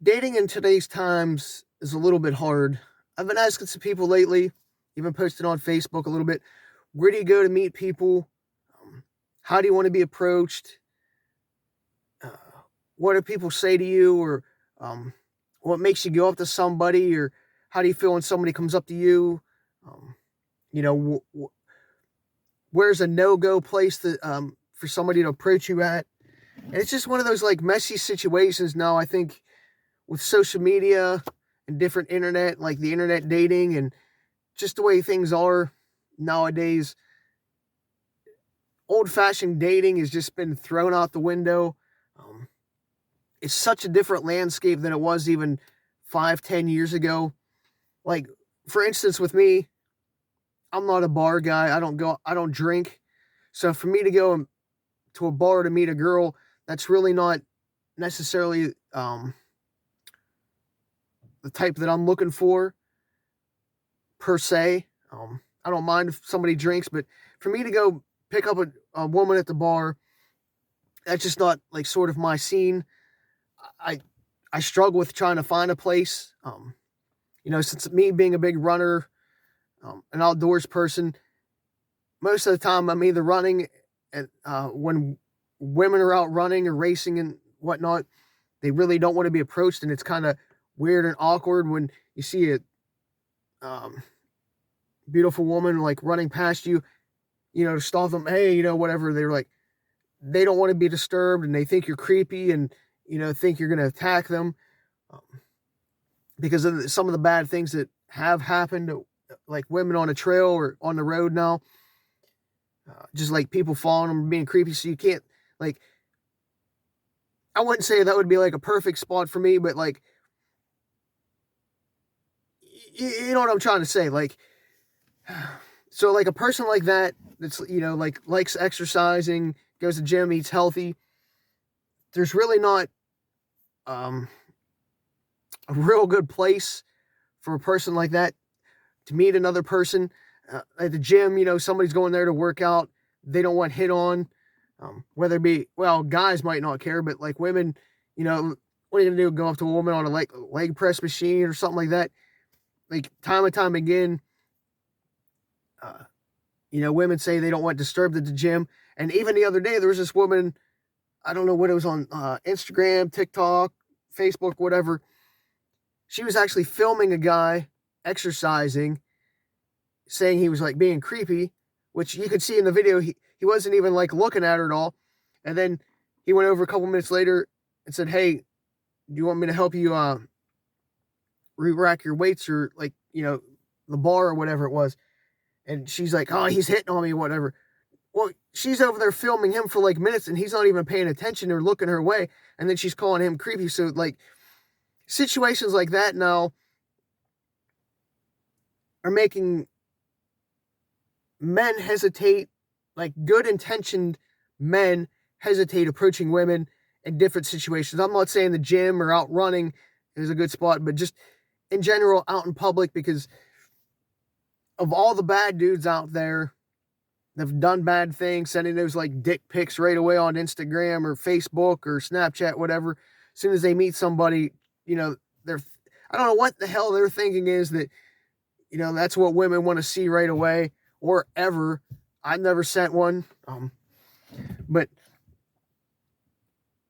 Dating in today's times is a little bit hard. I've been asking some people lately, even posted on Facebook a little bit. Where do you go to meet people? Um, how do you want to be approached? Uh, what do people say to you, or um, what makes you go up to somebody, or how do you feel when somebody comes up to you? Um, you know, where's a no go place that for somebody to approach you at? And it's just one of those like messy situations now. I think with social media and different internet, like the internet dating and just the way things are nowadays, old fashioned dating has just been thrown out the window. Um, it's such a different landscape than it was even 5, 10 years ago. Like, for instance, with me, I'm not a bar guy. I don't drink. So for me to go to a bar to meet a girl, that's really not necessarily the type that I'm looking for per se. I don't mind if somebody drinks, but for me to go pick up a woman at the bar, that's just not like sort of my scene. I I struggle with trying to find a place. Since me being a big runner, an outdoors person, most of the time I'm either running, and when women are out running or racing and whatnot, they really don't want to be approached, and it's kind of weird and awkward when you see a um, beautiful woman like running past you, to stop them. Hey, whatever. They're like, they don't want to be disturbed, and they think you're creepy, and think you're going to attack them, um, because of some of the bad things that have happened to like women on a trail or on the road now. Just like people following them, being creepy. So you can't, like, I wouldn't say that would be like a perfect spot for me, but like, you know what I'm trying to say. Like, so like a person like that, that's like likes exercising, goes to gym, eats healthy. There's really not um, a real good place for a person like that to meet another person. At the gym, somebody's going there to work out. They don't want hit on. Whether it be, well, guys might not care, but like women, what are you gonna do? Go up to a woman on a leg press machine or something like that? Like time and time again, uh, women say they don't want disturbed at the gym. And even the other day, there was this woman. I don't know what it was on Instagram, TikTok, Facebook, whatever. She was actually filming a guy exercising, saying he was like being creepy, which you could see in the video. He wasn't even like looking at her at all. And then he went over a couple minutes later and said, "Hey, do you want me to help you re-rack your weights, or like, the bar or whatever it was?" And she's like, "Oh, he's hitting on me, whatever." Well, she's over there filming him for like minutes, and he's not even paying attention or looking her way. And then she's calling him creepy. So like situations like that now are making men hesitate, like good intentioned men hesitate approaching women in different situations. I'm not saying the gym or out running is a good spot, but just in general out in public, because of all the bad dudes out there that have done bad things, sending those like dick pics right away on Instagram or Facebook or Snapchat, whatever. As soon as they meet somebody, they're, I don't know what the hell they're thinking is that, that's what women want to see right away or ever. I've never sent one. But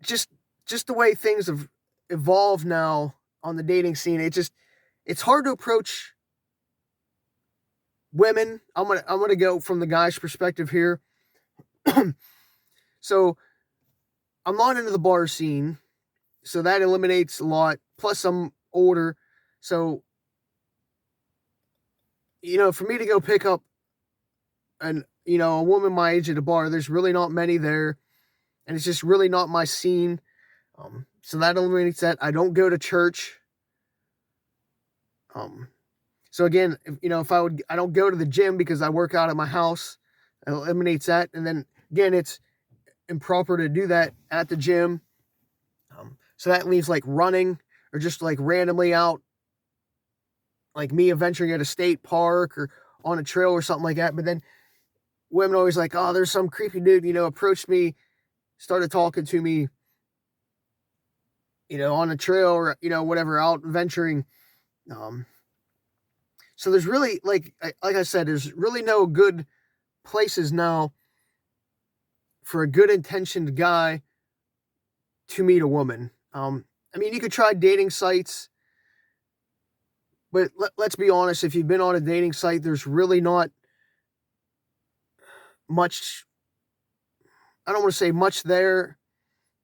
just just the way things have evolved now on the dating scene, it's hard to approach women. I'm gonna go from the guy's perspective here. So I'm not into the bar scene, so that eliminates a lot. Plus, I'm older, so for me to go pick up a woman my age at a bar, there's really not many there, and it's just really not my scene. So that eliminates that. I don't go to church. Um, so again, if I don't go to the gym because I work out at my house. It eliminates that, and then again, it's improper to do that at the gym. So that leaves like running or just like randomly out, like me adventuring at a state park or on a trail or something like that. But then women always like, oh, there's some creepy dude, approached me, started talking to me, on a trail or, whatever, out venturing. So there's really, like I said, there's really no good places now for a good intentioned guy to meet a woman. I mean, you could try dating sites, but let's be honest, if you've been on a dating site, there's really not much, I don't want to say much there,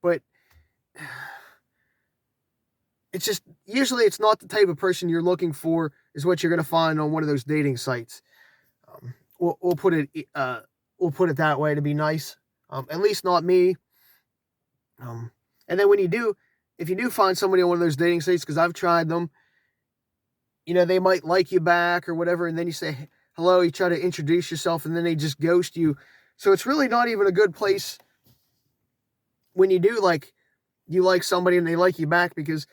but it's just, usually it's not the type of person you're looking for is what you're going to find on one of those dating sites. We'll put it that way to be nice. At least not me. And then if you do find somebody on one of those dating sites, because I've tried them, they might like you back or whatever, and then you say hello, you try to introduce yourself, and then they just ghost you. So it's really not even a good place when you do you like somebody and they like you back, because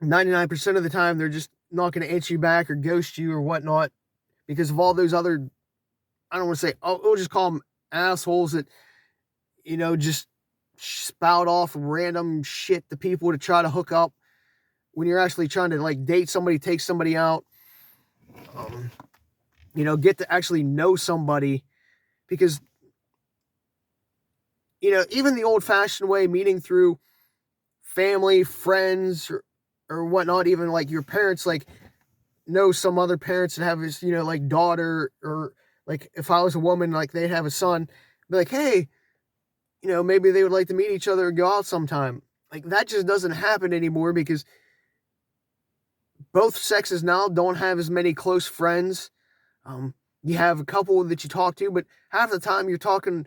99% of the time they're just not going to answer you back or ghost you or whatnot because of all those other, I don't want to say, we'll just call them assholes that, just spout off random shit to people to try to hook up when you're actually trying to date somebody, take somebody out, get to actually know somebody, because, even the old fashioned way, meeting through family, friends, or whatnot, even your parents, know some other parents that have his, daughter, or if I was a woman, they'd have a son, be like, hey, maybe they would like to meet each other and go out sometime. That just doesn't happen anymore because both sexes now don't have as many close friends. You have a couple that you talk to, but half the time you're talking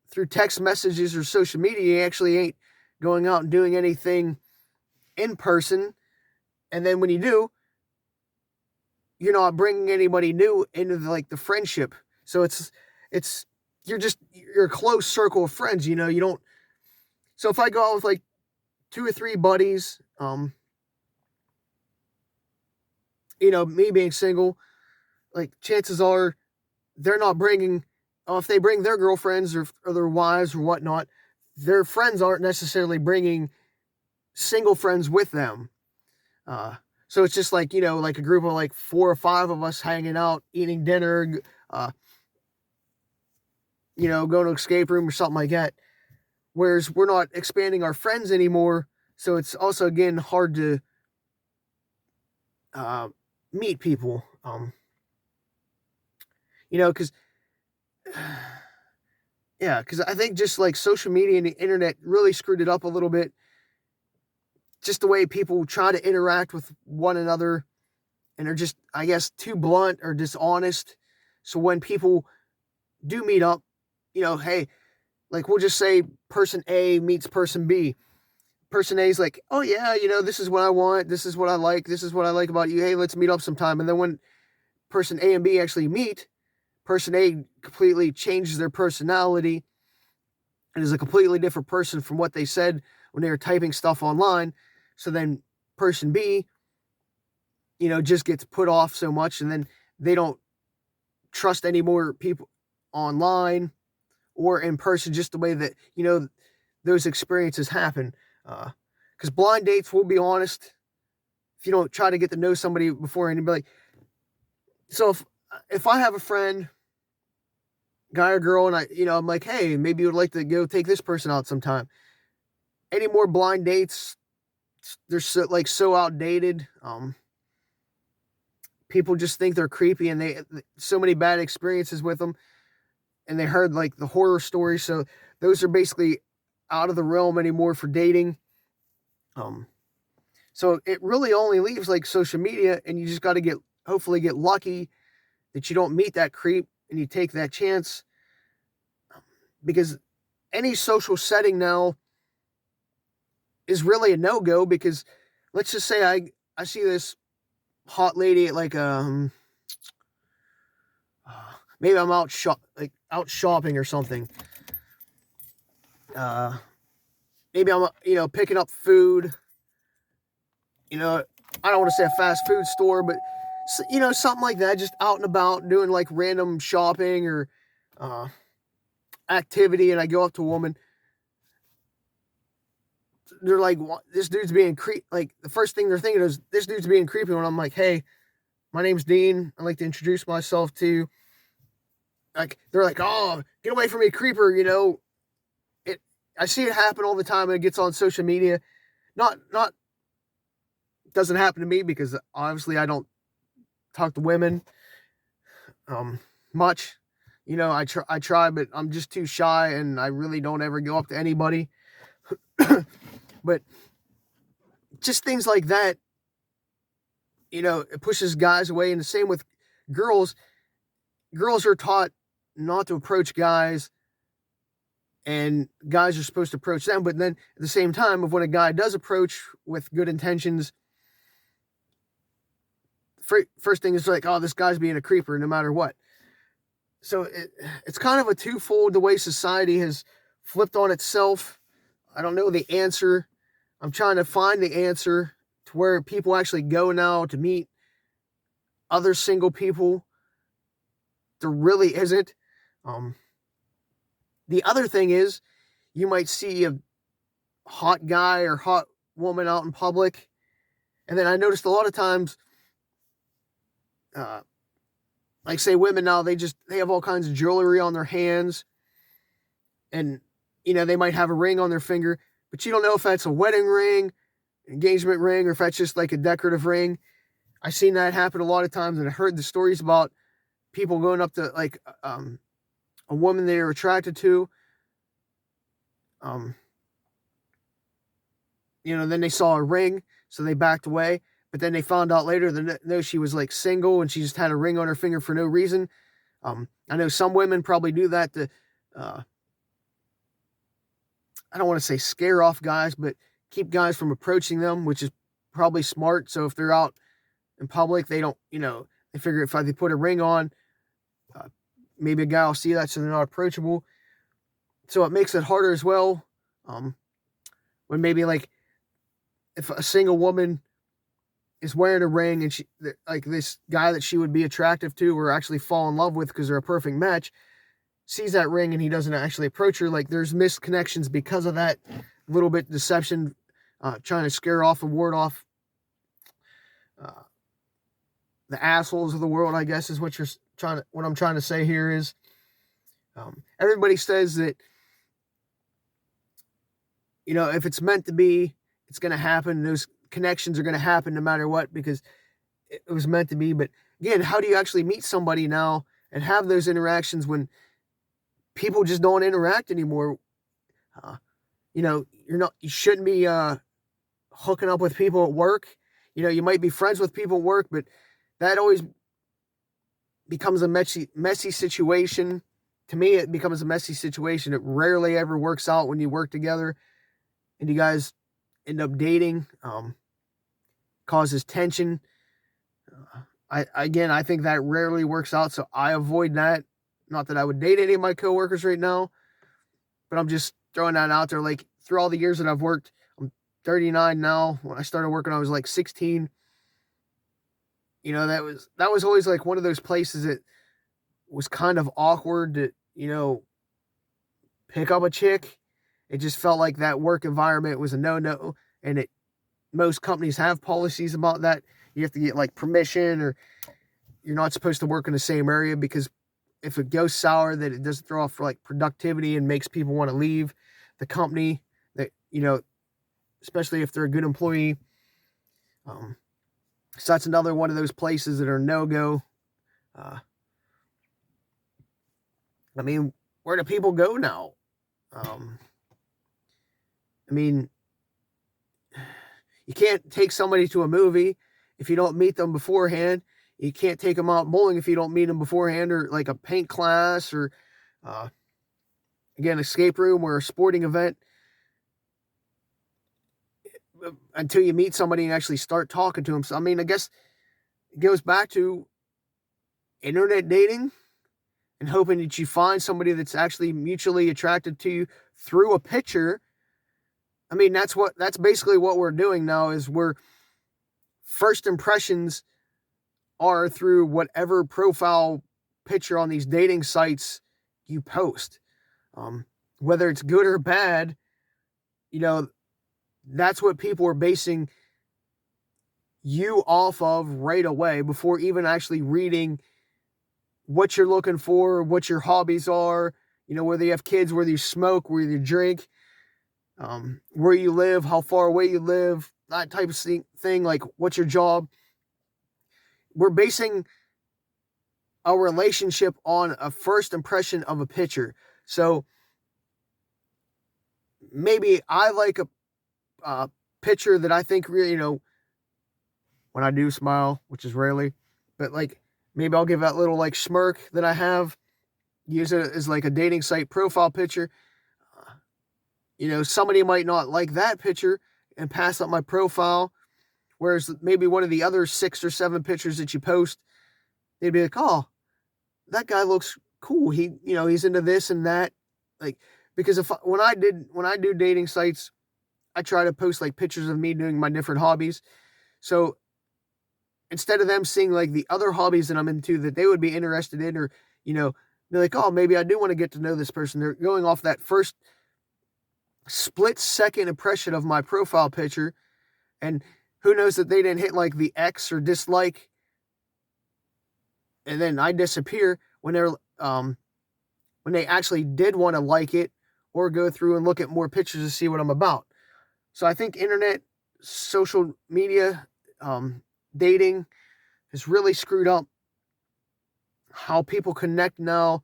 through text messages or social media. You actually ain't going out and doing anything in person. And then when you do, you're not bringing anybody new into the friendship. So you're a close circle of friends, you don't. So if I go out with 2 or 3 buddies, me being single, chances are they're not bringing, if they bring their girlfriends or their wives or whatnot, their friends aren't necessarily bringing single friends with them. So it's just a group of 4 or 5 of us hanging out, eating dinner, going to escape room or something like that. Whereas we're not expanding our friends anymore. So it's also, again, hard to meet people. Because I think just social media and the internet really screwed it up a little bit. Just the way people try to interact with one another and are just, I guess, too blunt or dishonest. So when people do meet up, hey, we'll just say person A meets person B. Person A is like, oh yeah, this is what I want. This is what I like. This is what I like about you. Hey, let's meet up sometime. And then when person A and B actually meet, person A completely changes their personality and is a completely different person from what they said when they were typing stuff online. So then person B, just gets put off so much, and then they don't trust any more people online or in person, just the way that, those experiences happen. Because blind dates, we'll be honest, if you don't try to get to know somebody before anybody. So if I have a friend, guy or girl, and I'm like, hey, maybe you would like to go take this person out sometime. Any more blind dates, they're so outdated. People just think they're creepy, and they so many bad experiences with them, and they heard the horror stories. So those are basically out of the realm anymore for dating. So it really only leaves social media, and you just got to hopefully get lucky that you don't meet that creep and you take that chance, because any social setting now is really a no-go. Because let's just say I see this hot lady at maybe I'm out shopping or something. Maybe I'm picking up food. I don't want to say a fast food store, but something like that, just out and about doing random shopping or activity, and I go up to a woman. they're like, this dude's being creepy. Like, the first thing they're thinking is, this dude's being creepy. When I'm like, hey, my name's Dean. I'd like to introduce myself to you. Like, they're like, oh, get away from me, creeper. I see it happen all the time, and it gets on social media. Not doesn't happen to me because obviously I don't talk to women much. I try, but I'm just too shy, and I really don't ever go up to anybody. But just things like that, it pushes guys away. And the same with girls. Girls are taught not to approach guys, and guys are supposed to approach them. But then at the same time, when a guy does approach with good intentions, first thing is like, oh, this guy's being a creeper no matter what. So it's kind of a twofold, the way society has flipped on itself. I don't know the answer. I'm trying to find the answer to where people actually go now to meet other single people. There really isn't. The other thing is, you might see a hot guy or hot woman out in public, and then I noticed a lot of times, like, say, women now, they have all kinds of jewelry on their hands, and they might have a ring on their finger, but you don't know if that's a wedding ring, engagement ring, or if that's just like a decorative ring. I've seen that happen a lot of times, and I heard the stories about people going up to, like, a woman they were attracted to. Then they saw a ring, so they backed away. But then they found out later that no, she was like single, and she just had a ring on her finger for no reason. I know some women probably do that to, I don't want to say scare off guys, but keep guys from approaching them, which is probably smart. So if they're out in public, they don't, they figure if they put a ring on, maybe a guy will see that, so they're not approachable. So it makes it harder as well. When maybe, like, if a single woman is wearing a ring, and she, like, this guy that she would be attractive to or actually fall in love with because they're a perfect match, sees that ring and he doesn't actually approach her, like, there's missed connections because of that little bit deception, trying to scare off and ward off the assholes of the world, I guess, is what I'm trying to say here is, everybody says that, if it's meant to be, it's going to happen. Those connections are going to happen no matter what, because it was meant to be. But again, how do you actually meet somebody now and have those interactions when people just don't interact anymore? You shouldn't be hooking up with people at work. You might be friends with people at work, but that always becomes a messy situation. To me, it becomes a messy situation. It rarely ever works out when you work together and you guys end up dating. Causes tension. I think that rarely works out, so I avoid that. Not that I would date any of my coworkers right now, but I'm just throwing that out there. Like, through all the years that I've worked, I'm 39 now. When I started working, I was like 16. That was always like one of those places that was kind of awkward to, pick up a chick. It just felt like that work environment was a no-no, and most companies have policies about that. You have to get, like, permission, or you're not supposed to work in the same area, because if it goes sour, that it doesn't throw off for, like, productivity and makes people want to leave the company, that, especially if they're a good employee. So that's another one of those places that are no-go. I mean, where do people go now? You can't take somebody to a movie if you don't meet them beforehand. You can't take them out bowling if you don't meet them beforehand, or like a paint class, or again, escape room or a sporting event, until you meet somebody and actually start talking to them. So, I guess it goes back to internet dating and hoping that you find somebody that's actually mutually attracted to you through a picture. That's basically what we're doing now, is we're first impressions are through whatever profile picture on these dating sites you post. Whether it's good or bad, that's what people are basing you off of right away before even actually reading what you're looking for, what your hobbies are, whether you have kids, whether you smoke, whether you drink, where you live, how far away you live, that type of thing, like what's your job. We're basing a relationship on a first impression of a picture. So maybe I like a picture that I think really, when I do smile, which is rarely, but like maybe I'll give that little like smirk that I have, use it as like a dating site profile picture. Somebody might not like that picture and pass up my profile, whereas maybe one of the other 6 or 7 pictures that you post, they'd be like, oh, that guy looks cool. He's into this and that. Like, because when I do dating sites, I try to post like pictures of me doing my different hobbies. So instead of them seeing like the other hobbies that I'm into that they would be interested in, or, they're like, oh, maybe I do want to get to know this person. They're going off that first split second impression of my profile picture. And who knows that they didn't hit like the X or dislike. And then I disappear when they actually did want to like it or go through and look at more pictures to see what I'm about. So I think internet, social media, dating has really screwed up how people connect now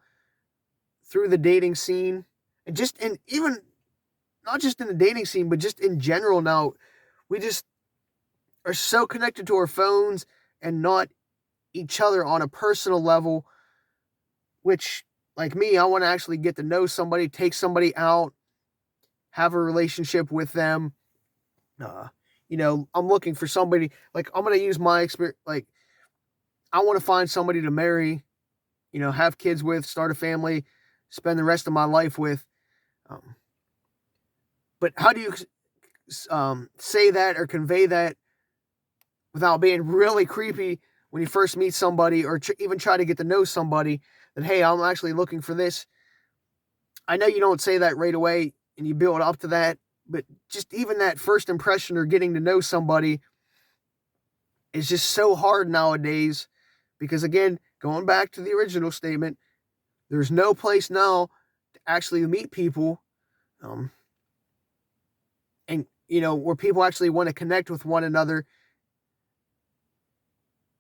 through the dating scene, and even not just in the dating scene, but just in general now. We just are so connected to our phones and not each other on a personal level, which, like me, I want to actually get to know somebody, take somebody out, have a relationship with them. I'm looking for somebody, like, I'm going to use my experience. Like, I want to find somebody to marry, have kids with, start a family, spend the rest of my life with. But how do you say that or convey that without being really creepy when you first meet somebody, or even try to get to know somebody, that, hey, I'm actually looking for this? I know you don't say that right away and you build up to that, but just even that first impression or getting to know somebody is just so hard nowadays, because, again, going back to the original statement, there's no place now to actually meet people, and where people actually want to connect with one another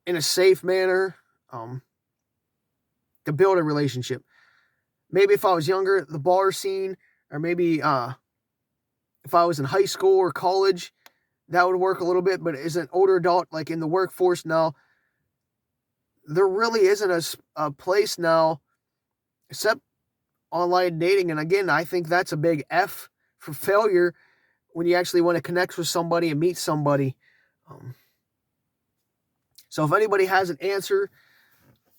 in a safe manner, to build a relationship. Maybe if I was younger, the bar scene, or maybe if I was in high school or college, that would work a little bit. But as an older adult, like in the workforce now, there really isn't a place now except online dating. And again, I think that's a big F for failure when you actually want to connect with somebody and meet somebody. So if anybody has an answer,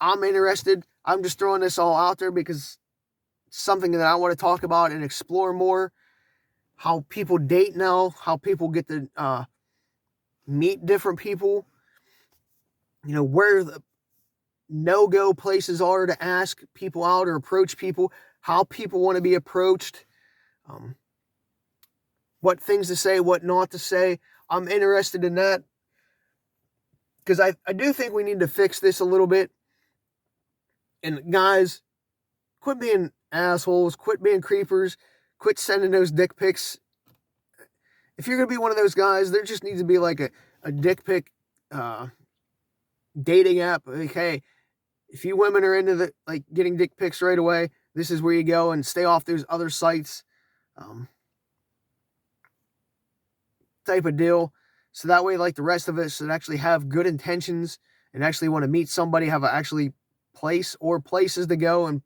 I'm interested. I'm just throwing this all out there because it's something that I want to talk about and explore more. How people date now, how people get to meet different people, where the no-go places are to ask people out or approach people, how people want to be approached, what things to say, what not to say. I'm interested in that because I do think we need to fix this a little bit. And guys, quit being assholes, quit being creepers, quit sending those dick pics. If you're going to be one of those guys, there just needs to be like a dick pic dating app. Like, hey, if you women are into getting dick pics right away, this is where you go, and stay off those other sites, type of deal. So that way, like the rest of us, should actually have good intentions and actually want to meet somebody, have a actually place or places to go and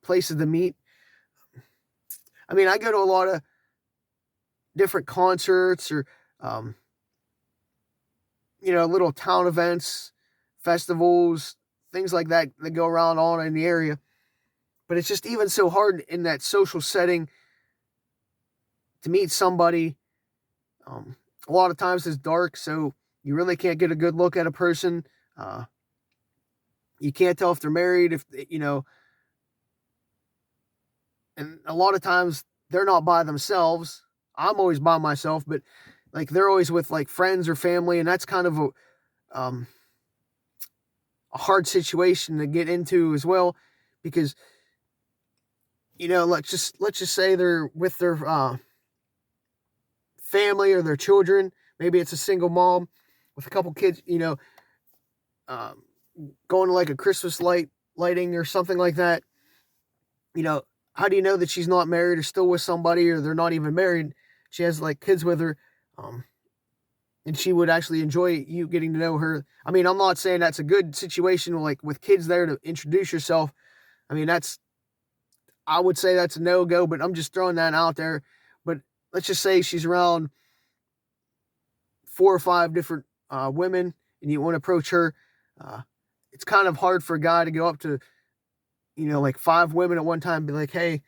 places to meet. I mean, I go to a lot of different concerts or, little town events, festivals, things like that go around on in the area. But it's just even so hard in that social setting to meet somebody. A lot of times it's dark, so you really can't get a good look at a person. You can't tell if they're married, and a lot of times they're not by themselves. I'm always by myself, but like they're always with like friends or family, and that's kind of a hard situation to get into as well, because let's just say they're with their family or their children. Maybe it's a single mom with a couple kids, um, going to like a Christmas lighting or something like that. You know, how do you know that she's not married or still with somebody, or they're not even married? She has like kids with her, um, and she would actually enjoy you getting to know her. I mean, I'm not saying that's a good situation, like with kids there to introduce yourself. I mean, I would say that's a no go, but I'm just throwing that out there. But let's just say she's around 4 or 5 different women, and you want to approach her. Uh, it's kind of hard for a guy to go up to, like 5 women at one time, and be like, hey,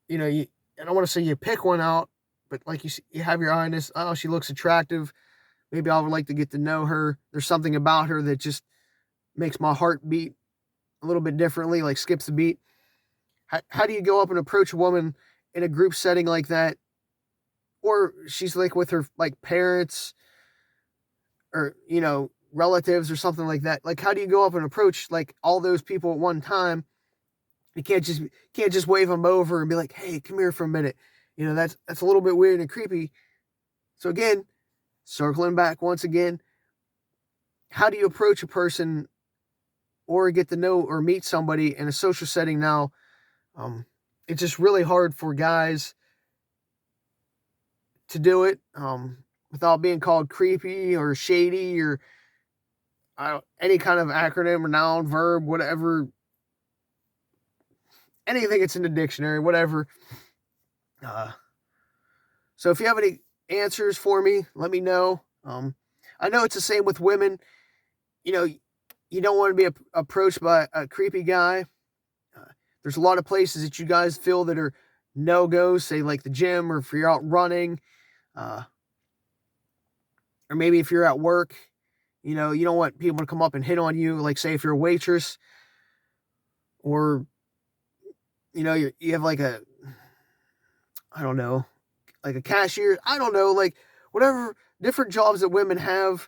I don't want to say you pick one out, but like you have your eye on this. Oh, she looks attractive. Maybe I would like to get to know her. There's something about her that just makes my heart beat a little bit differently, like skips a beat. How do you go up and approach a woman in a group setting like that? Or she's like with her like parents or, relatives or something like that. Like, how do you go up and approach like all those people at one time? You can't just wave them over and be like, "Hey, come here for a minute." That's a little bit weird and creepy. So again, circling back once again, how do you approach a person or get to know or meet somebody in a social setting now? It's just really hard for guys to do it without being called creepy or shady or any kind of acronym or noun, verb, whatever, anything that's in the dictionary, whatever. So if you have any answers for me, let me know. I know it's the same with women. You don't want to be approached by a creepy guy. There's a lot of places that you guys feel that are no-goes, say like the gym, or if you're out running, or maybe if you're at work, you don't want people to come up and hit on you, like say if you're a waitress, or, you have like I don't know, like a cashier, I don't know, like whatever different jobs that women have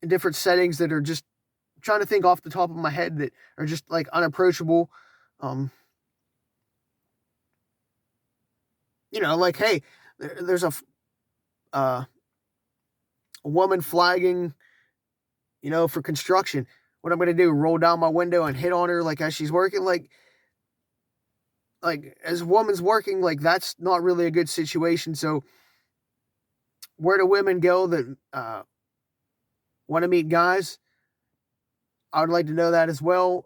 in different settings that are just trying to think off the top of my head that are just like unapproachable. Like, hey, there's a woman flagging, for construction. What I'm going to do, roll down my window and hit on her like as she's working? Like as a woman's working, like that's not really a good situation. So where do women go that want to meet guys? I would like to know that as well.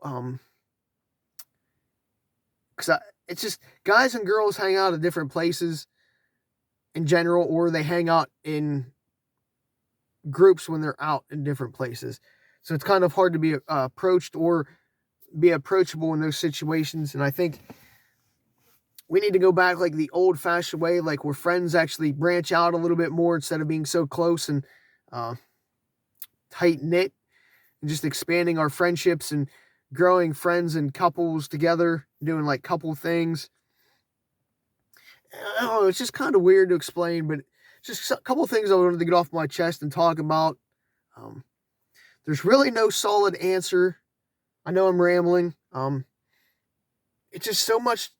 Because it's just guys and girls hang out at different places in general, or they hang out in groups when they're out in different places. So it's kind of hard to be approached or be approachable in those situations. And I think we need to go back like the old-fashioned way, like where friends actually branch out a little bit more instead of being so close and tight-knit, and just expanding our friendships and growing friends and couples together, doing like couple things. I don't know, it's just kind of weird to explain, but just a couple of things I wanted to get off my chest and talk about. There's really no solid answer. I know I'm rambling. It's just so much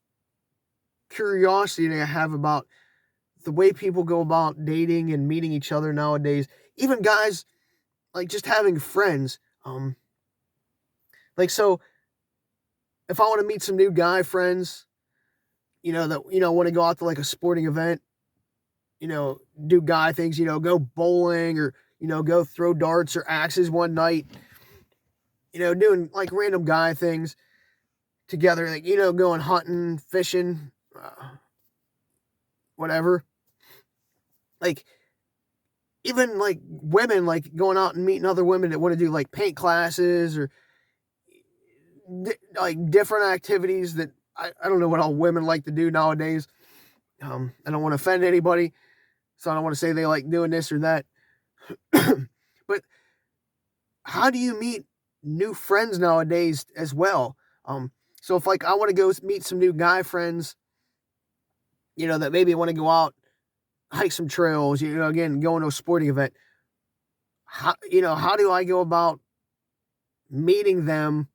curiosity that I have about the way people go about dating and meeting each other nowadays. Even guys, like just having friends. So if I want to meet some new guy friends, that want to go out to like a sporting event, do guy things, go bowling or go throw darts or axes one night, doing like random guy things together, like going hunting, fishing, whatever. Like even like women, like going out and meeting other women that want to do like paint classes or like different activities that I don't know what all women like to do nowadays. I don't want to offend anybody, so I don't want to say they like doing this or that. But how do you meet new friends nowadays as well? So if like I want to go meet some new guy friends, that maybe want to go out, hike some trails, again, going to a sporting event. How do I go about meeting them,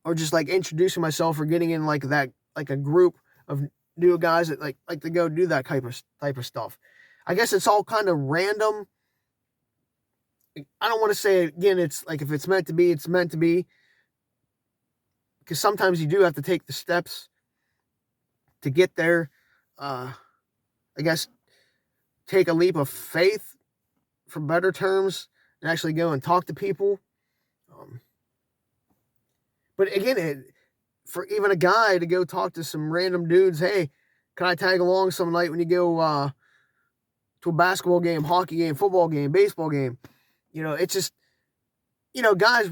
or just like introducing myself, or getting in like that, like a group of new guys that like to go do that type of stuff? I guess it's all kind of random. I don't want to say, again, it's like, if it's meant to be, it's meant to be. Because sometimes you do have to take the steps to get there. I guess take a leap of faith, for better terms, and actually go and talk to people. But again, for even a guy to go talk to some random dudes, hey, can I tag along some night when you go to a basketball game, hockey game, football game, baseball game? It's just, guys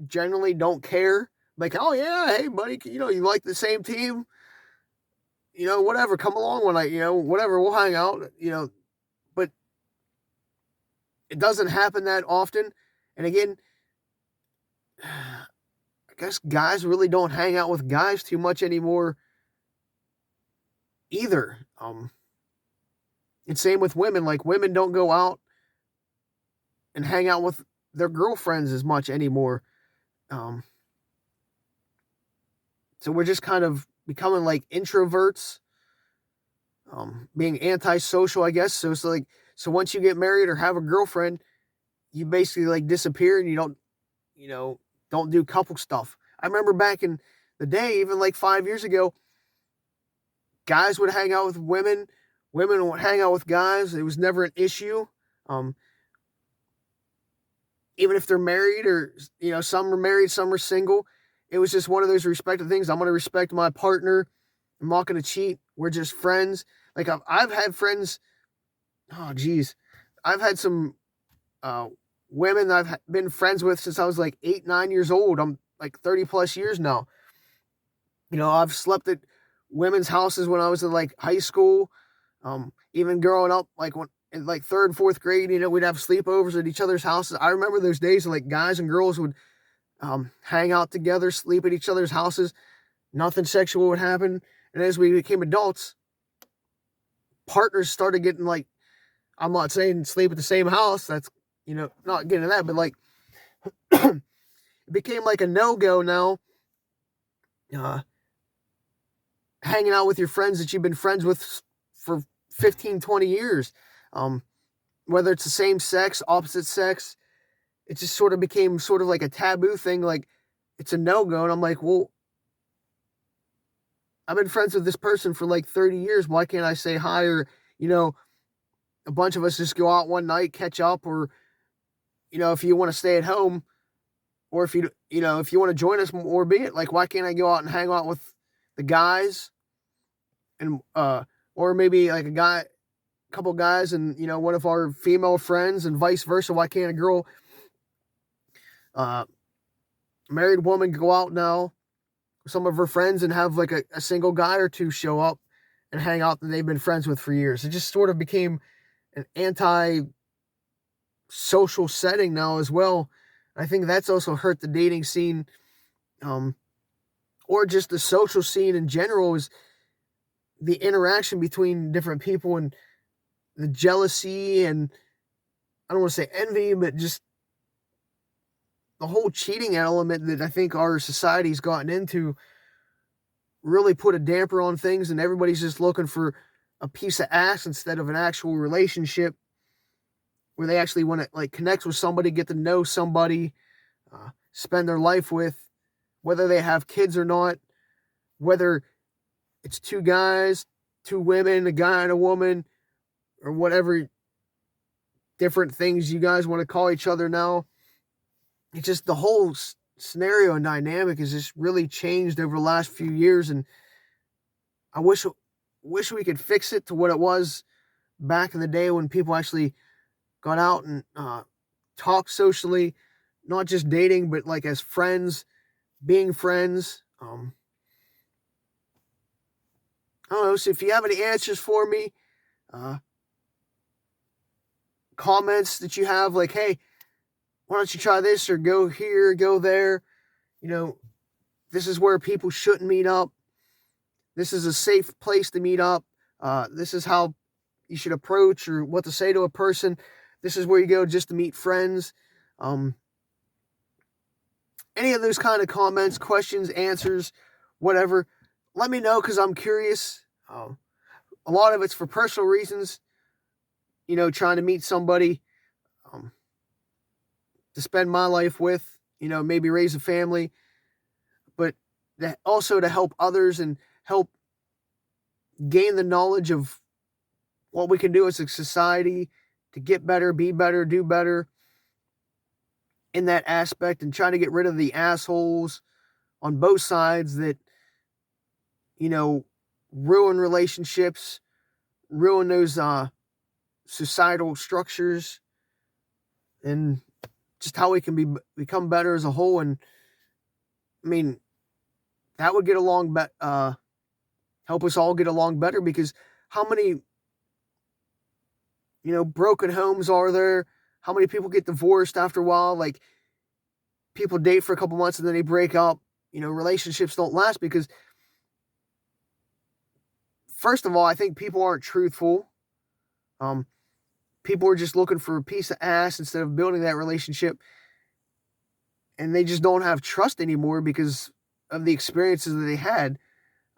generally don't care. Like, oh yeah, hey buddy, you like the same team, whatever, come along one night, whatever, we'll hang out, but it doesn't happen that often. And again, I guess guys really don't hang out with guys too much anymore either. And same with women. Like, women don't go out and hang out with their girlfriends as much anymore. So we're just kind of becoming like introverts, being antisocial, I guess. So it's like, so once you get married or have a girlfriend, you basically like disappear, and you don't do couple stuff. I remember back in the day, even like 5 years ago, guys would hang out with women, women would hang out with guys. It was never an issue. Even if they're married, or, some are married, some are single. It was just one of those respected things. I'm going to respect my partner. I'm not going to cheat. We're just friends. Like, I've had friends. Oh, geez. I've had some women that I've been friends with since I was like 8, 9 years old. I'm like 30 plus years now. I've slept at women's houses when I was in like high school. Even growing up, like when in like 3rd, 4th grade, we'd have sleepovers at each other's houses. I remember those days, like guys and girls would hang out together, sleep at each other's houses. Nothing sexual would happen. And as we became adults, partners started getting like, I'm not saying sleep at the same house. That's, not getting to that, but like, it became like a no-go now. Hanging out with your friends that you've been friends with for 15, 20 years. Whether it's the same sex, opposite sex, it just sort of became sort of like a taboo thing. Like, it's a no-go. And I'm like, well, I've been friends with this person for like 30 years. Why can't I say hi? Or, a bunch of us just go out one night, catch up, or, if you want to stay at home, or if if you want to join us, or be it, like, why can't I go out and hang out with the guys, and, or maybe like a couple guys and, one of our female friends, and vice versa? Why can't a girl, married woman, go out now with some of her friends and have like a single guy or two show up and hang out that they've been friends with for years? It just sort of became an anti-social setting now as well. I think that's also hurt the dating scene, or just the social scene in general, is the interaction between different people, and the jealousy, and I don't want to say envy, but just the whole cheating element that I think our society's gotten into really put a damper on things, and everybody's just looking for a piece of ass instead of an actual relationship where they actually want to like connect with somebody, get to know somebody, spend their life with, whether they have kids or not, whether it's 2 guys, 2 women, a guy and a woman, or whatever different things you guys want to call each other now. It's just the whole scenario and dynamic has just really changed over the last few years, and I wish we could fix it to what it was back in the day when people actually got out and talked socially, not just dating, but like as friends, being friends. I don't know. So if you have any answers for me, comments that you have, like, hey, why don't you try this, or go here, go there? This is where people shouldn't meet up. This is a safe place to meet up. This is how you should approach or what to say to a person. This is where you go just to meet friends. Any of those kind of comments, questions, answers, whatever, let me know because I'm curious. A lot of it's for personal reasons, trying to meet somebody to spend my life with, maybe raise a family, but also to help others and help gain the knowledge of what we can do as a society to get better, be better, do better in that aspect, and trying to get rid of the assholes on both sides that, ruin relationships, ruin those societal structures, and just how we can become better as a whole. And I mean, that would help us all get along better, because how many broken homes are there? How many people get divorced after a while? Like, people date for a couple months and then they break up. Relationships don't last because, first of all, I think people aren't truthful. People are just looking for a piece of ass instead of building that relationship. And they just don't have trust anymore because of the experiences that they had.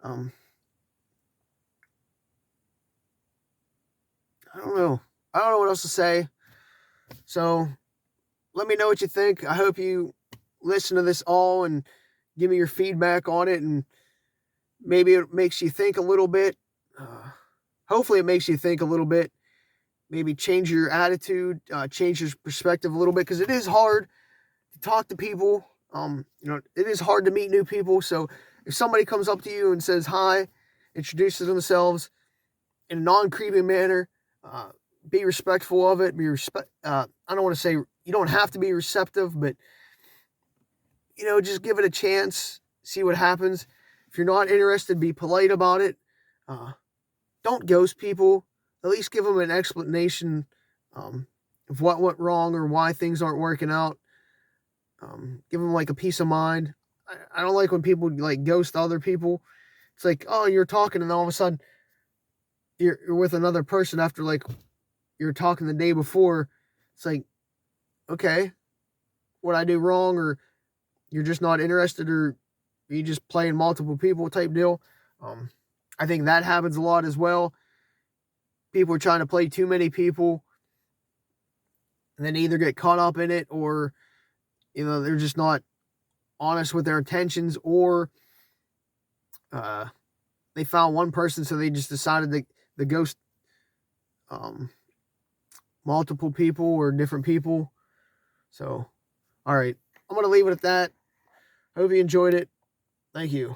I don't know. I don't know what else to say. So let me know what you think. I hope you listen to this all and give me your feedback on it, and maybe it makes you think a little bit. Hopefully it makes you think a little bit. Maybe change your attitude, change your perspective a little bit, because it is hard to talk to people. It is hard to meet new people. So if somebody comes up to you and says hi, introduces themselves in a non-creepy manner, be respectful of it. I don't want to say you don't have to be receptive, but just give it a chance, see what happens. If you're not interested, be polite about it. Don't ghost people. At least give them an explanation of what went wrong or why things aren't working out. Give them like a peace of mind. I don't like when people like ghost other people. It's like, oh, you're talking and all of a sudden you're with another person after like you're talking the day before. It's like, okay, what I do wrong, or you're just not interested, or you just playing multiple people type deal. I think that happens a lot as well. People are trying to play too many people, and then either get caught up in it, or they're just not honest with their intentions, or they found one person, so they just decided to ghost multiple people or different people. So, all right, I'm gonna leave it at that. Hope you enjoyed it. Thank you.